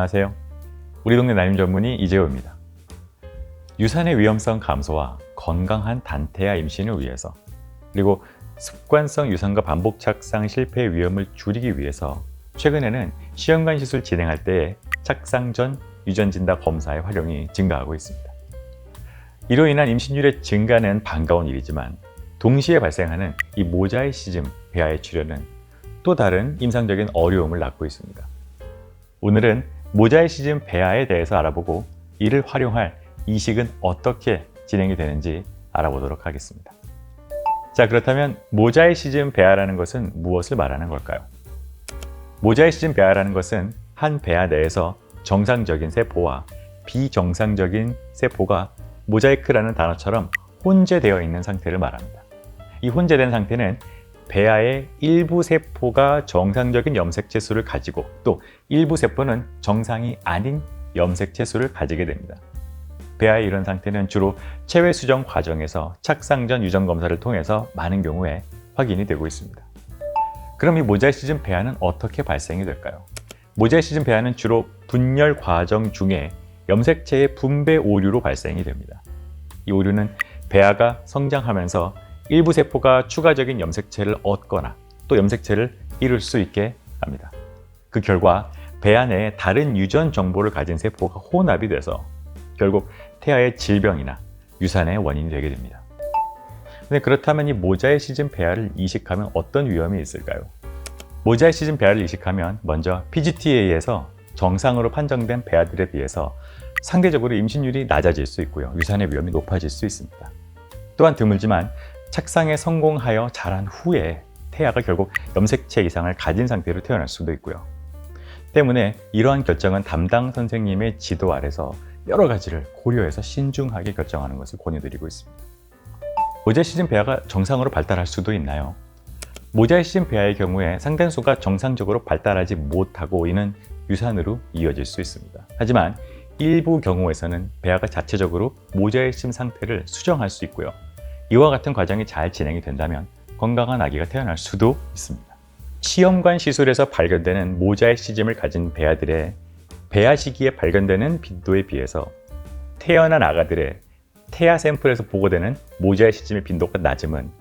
안녕하세요. 우리 동네 난임 전문의 이재호입니다. 유산의 위험성 감소와 건강한 단태아 임신을 위해서, 그리고 습관성 유산과 반복 착상 실패의 위험을 줄이기 위해서 최근에는 시험관 시술 진행할 때에 착상 전 유전진단 검사의 활용이 증가하고 있습니다. 이로 인한 임신율의 증가는 반가운 일이지만 동시에 발생하는 이 모자의 시즘 배아의 치료는 또 다른 임상적인 어려움을 낳고 있습니다. 오늘은 모자의 시즘 배아에 대해서 알아보고 이를 활용할 이식은 어떻게 진행이 되는지 알아보도록 하겠습니다. 자, 그렇다면 모자의 시즘 배아라는 것은 무엇을 말하는 걸까요? 모자의 시즘 배아라는 것은 한 배아 내에서 정상적인 세포와 비정상적인 세포가 모자이크라는 단어처럼 혼재되어 있는 상태를 말합니다. 이 혼재된 상태는 배아의 일부 세포가 정상적인 염색체 수를 가지고 또 일부 세포는 정상이 아닌 염색체 수를 가지게 됩니다. 배아의 이런 상태는 주로 체외 수정 과정에서 착상 전 유전 검사를 통해서 많은 경우에 확인이 되고 있습니다. 그럼 이 모자의 시즘 배아는 어떻게 발생이 될까요? 모자의 시즘 배아는 주로 분열 과정 중에 염색체의 분배 오류로 발생이 됩니다. 이 오류는 배아가 성장하면서 일부 세포가 추가적인 염색체를 얻거나 또 염색체를 잃을 수 있게 합니다. 그 결과 배아 내에 다른 유전 정보를 가진 세포가 혼합이 돼서 결국 태아의 질병이나 유산의 원인이 되게 됩니다. 근데 그렇다면 이 모자의 시즘 배아를 이식하면 어떤 위험이 있을까요? 모자의 시즘 배아를 이식하면 먼저 PGT-A에서 정상으로 판정된 배아들에 비해서 상대적으로 임신율이 낮아질 수 있고요. 유산의 위험이 높아질 수 있습니다. 또한 드물지만 착상에 성공하여 자란 후에 태아가 결국 염색체 이상을 가진 상태로 태어날 수도 있고요. 때문에 이러한 결정은 담당 선생님의 지도 아래서 여러 가지를 고려해서 신중하게 결정하는 것을 권유드리고 있습니다. 모자의 시즘 배아가 정상으로 발달할 수도 있나요? 모자의 시즘 배아의 경우에 상단수가 정상적으로 발달하지 못하고 이는 유산으로 이어질 수 있습니다. 하지만 일부 경우에서는 배아가 자체적으로 모자의 시즘 상태를 수정할 수 있고요. 이와 같은 과정이 잘 진행이 된다면 건강한 아기가 태어날 수도 있습니다. 시험관 시술에서 발견되는 모자의 시즘을 가진 배아들의 배아 시기에 발견되는 빈도에 비해서 태어난 아가들의 태아 샘플에서 보고되는 모자의 시즘의 빈도가 낮음은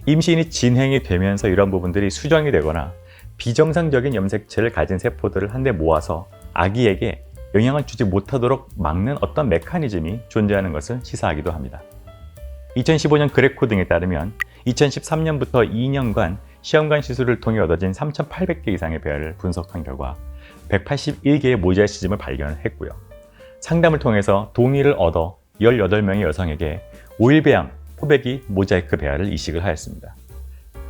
임신이 진행이 되면서 이런 부분들이 수정이 되거나 비정상적인 염색체를 가진 세포들을 한데 모아서 아기에게 영향을 주지 못하도록 막는 어떤 메커니즘이 존재하는 것을 시사하기도 합니다. 2015년 그레코 등에 따르면 2013년부터 2년간 시험관 시술을 통해 얻어진 3,800개 이상의 배아를 분석한 결과 181개의 모자의 시즘을 발견했고요. 상담을 통해서 동의를 얻어 18명의 여성에게 5일 배양 포배기 모자이크 배아를 이식을 하였습니다.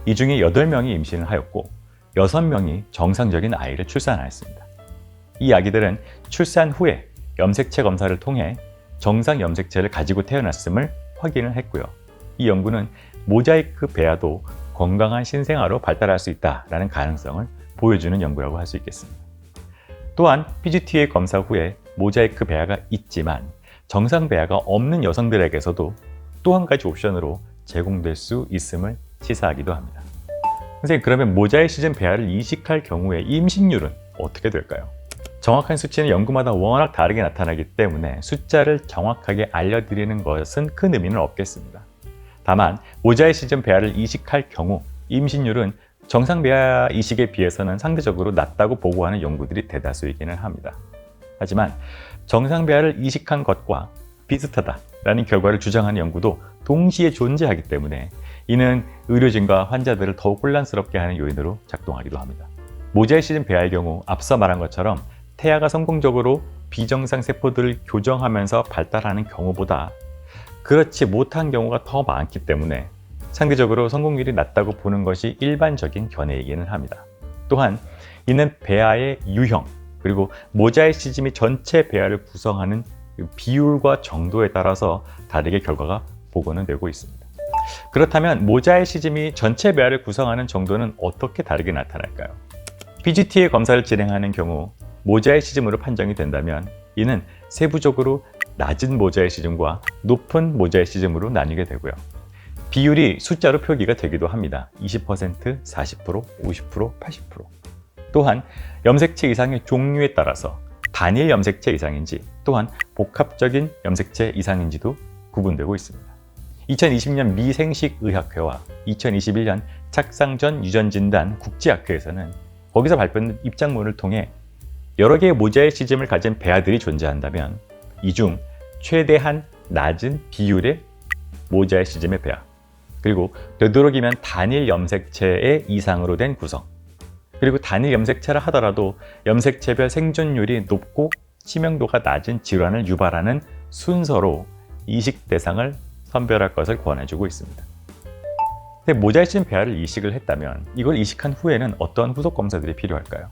이 중에 8명이 임신을 하였고 6명이 정상적인 아이를 출산하였습니다. 이 아기들은 출산 후에 염색체 검사를 통해 정상 염색체를 가지고 태어났음을 확인을 했고요. 이 연구는 모자이크 배아도 건강한 신생아로 발달할 수 있다는 가능성을 보여주는 연구라고 할 수 있겠습니다. 또한 PGT-A 검사 후에 모자이크 배아가 있지만 정상 배아가 없는 여성들에게서도 또 한 가지 옵션으로 제공될 수 있음을 시사하기도 합니다. 선생님, 그러면 모자의 시즘 배아를 이식할 경우에 임신율은 어떻게 될까요? 정확한 수치는 연구마다 워낙 다르게 나타나기 때문에 숫자를 정확하게 알려드리는 것은 큰 의미는 없겠습니다. 다만 모자의 시즘 배아를 이식할 경우 임신율은 정상 배아 이식에 비해서는 상대적으로 낮다고 보고하는 연구들이 대다수이기는 합니다. 하지만 정상 배아를 이식한 것과 비슷하다라는 결과를 주장하는 연구도 동시에 존재하기 때문에 이는 의료진과 환자들을 더욱 혼란스럽게 하는 요인으로 작동하기도 합니다. 모자의 시즘 배아의 경우 앞서 말한 것처럼 태아가 성공적으로 비정상 세포들을 교정하면서 발달하는 경우보다 그렇지 못한 경우가 더 많기 때문에 상대적으로 성공률이 낮다고 보는 것이 일반적인 견해이기는 합니다. 또한 이는 배아의 유형 그리고 모자의 시즘이 전체 배아를 구성하는 비율과 정도에 따라서 다르게 결과가 보고는 되고 있습니다. 그렇다면 모자의 시즘이 전체 배아를 구성하는 정도는 어떻게 다르게 나타날까요? PGT-A 검사를 진행하는 경우 모자의 시즘으로 판정이 된다면 이는 세부적으로 낮은 모자의 시즘과 높은 모자의 시즘으로 나뉘게 되고요. 비율이 숫자로 표기가 되기도 합니다. 20%, 40%, 50%, 80%. 또한 염색체 이상의 종류에 따라서 단일 염색체 이상인지 또한 복합적인 염색체 이상인지도 구분되고 있습니다. 2020년 미생식의학회와 2021년 착상 전 유전진단 국제학회에서는 거기서 발표된 입장문을 통해 여러 개의 모자이시즘을 가진 배아들이 존재한다면 이 중 최대한 낮은 비율의 모자이시즘의 배아, 그리고 되도록이면 단일 염색체의 이상으로 된 구성, 그리고 단일 염색체라 하더라도 염색체별 생존율이 높고 치명도가 낮은 질환을 유발하는 순서로 이식 대상을 선별할 것을 권해주고 있습니다. 근데 모자이시즘 배아를 이식을 했다면 이걸 이식한 후에는 어떤 후속 검사들이 필요할까요?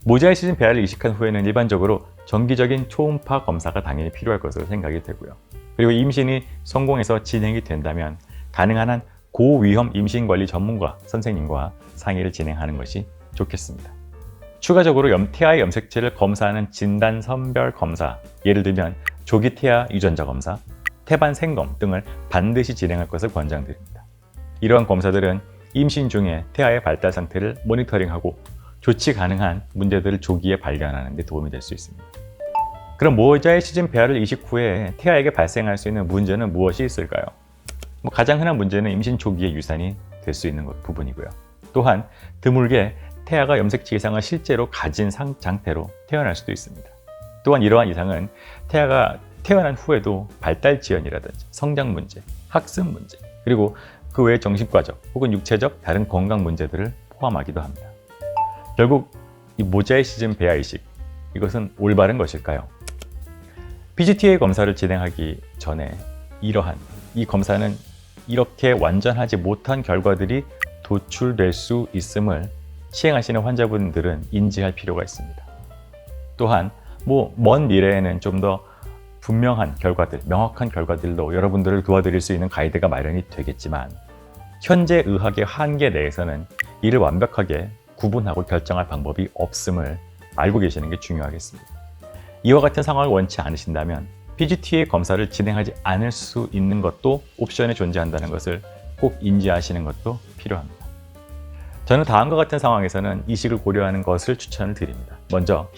모자이시즘 배아를 이식한 후에는 일반적으로 정기적인 초음파 검사가 당연히 필요할 것으로 생각이 되고요. 그리고 임신이 성공해서 진행이 된다면 가능한 한 고위험 임신관리 전문가 선생님과 상의를 진행하는 것이 좋겠습니다. 추가적으로 태아의 염색체를 검사하는 진단 선별 검사, 예를 들면 조기 태아 유전자 검사, 태반 생검 등을 반드시 진행할 것을 권장드립니다. 이러한 검사들은 임신 중에 태아의 발달 상태를 모니터링하고 조치 가능한 문제들을 조기에 발견하는 데 도움이 될 수 있습니다. 그럼 모자이시즘 배아를 이식 후에 태아에게 발생할 수 있는 문제는 무엇이 있을까요? 가장 흔한 문제는 임신 초기에 유산이 될 수 있는 부분이고요. 또한 드물게 태아가 염색체 이상을 실제로 가진 상태로 태어날 수도 있습니다. 또한 이러한 이상은 태아가 태어난 후에도 발달 지연이라든지 성장 문제, 학습 문제, 그리고 그 외의 정신과적 혹은 육체적 다른 건강 문제들을 포함하기도 합니다. 결국 이 모자이시즘 배아 이식, 이것은 올바른 것일까요? PGTA 검사를 진행하기 전에 이 검사는 이렇게 완전하지 못한 결과들이 도출될 수 있음을 시행하시는 환자분들은 인지할 필요가 있습니다. 또한 먼 미래에는 좀 더 분명한 결과들, 명확한 결과들로 여러분들을 도와드릴 수 있는 가이드가 마련이 되겠지만 현재 의학의 한계 내에서는 이를 완벽하게 구분하고 결정할 방법이 없음을 알고 계시는 게 중요하겠습니다. 이와 같은 상황을 원치 않으신다면 PGTA 검사를 진행하지 않을 수 있는 것도 옵션에 존재한다는 것을 꼭 인지하시는 것도 필요합니다. 저는 다음과 같은 상황에서는 이식을 고려하는 것을 추천을 드립니다. 먼저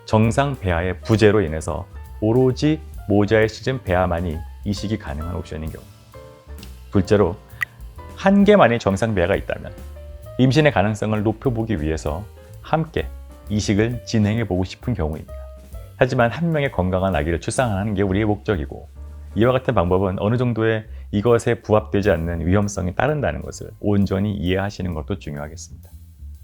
정상 배아의 부재로 인해서 오로지 모자이시즘 배아만이 이식이 가능한 옵션인 경우, 둘째로 한 개만의 정상 배아가 있다면 임신의 가능성을 높여보기 위해서 함께 이식을 진행해보고 싶은 경우입니다. 하지만 한 명의 건강한 아기를 출산하는 게 우리의 목적이고 이와 같은 방법은 어느 정도의 이것에 부합되지 않는 위험성이 따른다는 것을 온전히 이해하시는 것도 중요하겠습니다.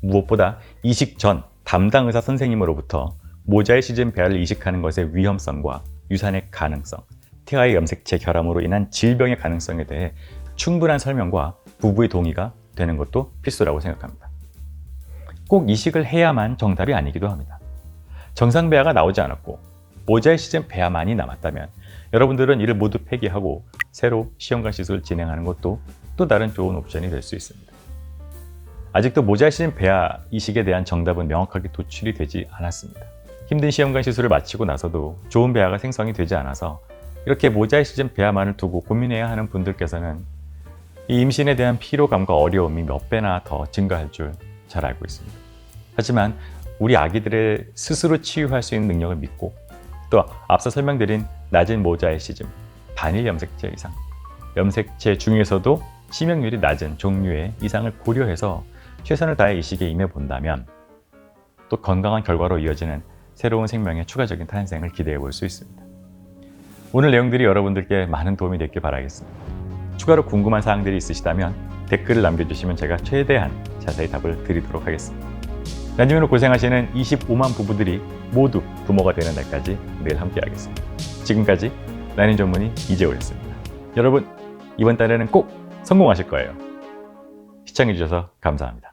무엇보다 이식 전 담당 의사 선생님으로부터 모자이시즘 배아를 이식하는 것의 위험성과 유산의 가능성, 태아의 염색체 결함으로 인한 질병의 가능성에 대해 충분한 설명과 부부의 동의가 되는 것도 필수라고 생각합니다. 꼭 이식을 해야만 정답이 아니기도 합니다. 정상 배아가 나오지 않았고 모자이시즘 배아만이 남았다면 여러분들은 이를 모두 폐기하고 새로 시험관 시술을 진행하는 것도 또 다른 좋은 옵션이 될 수 있습니다. 아직도 모자이시즘 배아 이식에 대한 정답은 명확하게 도출이 되지 않았습니다. 힘든 시험관 시술을 마치고 나서도 좋은 배아가 생성이 되지 않아서 이렇게 모자이시즘 배아만을 두고 고민해야 하는 분들께서는 이 임신에 대한 피로감과 어려움이 몇 배나 더 증가할 줄 잘 알고 있습니다. 하지만 우리 아기들의 스스로 치유할 수 있는 능력을 믿고 또 앞서 설명드린 낮은 모자이시즘, 단일 염색체 이상, 염색체 중에서도 치명률이 낮은 종류의 이상을 고려해서 최선을 다해 이식에 임해본다면 또 건강한 결과로 이어지는 새로운 생명의 추가적인 탄생을 기대해 볼 수 있습니다. 오늘 내용들이 여러분들께 많은 도움이 됐길 바라겠습니다. 추가로 궁금한 사항들이 있으시다면 댓글을 남겨주시면 제가 최대한 자세히 답을 드리도록 하겠습니다. 난임으로 고생하시는 25만 부부들이 모두 부모가 되는 날까지 늘 함께하겠습니다. 지금까지 난임 전문의 이재호였습니다. 여러분, 이번 달에는 꼭 성공하실 거예요. 시청해주셔서 감사합니다.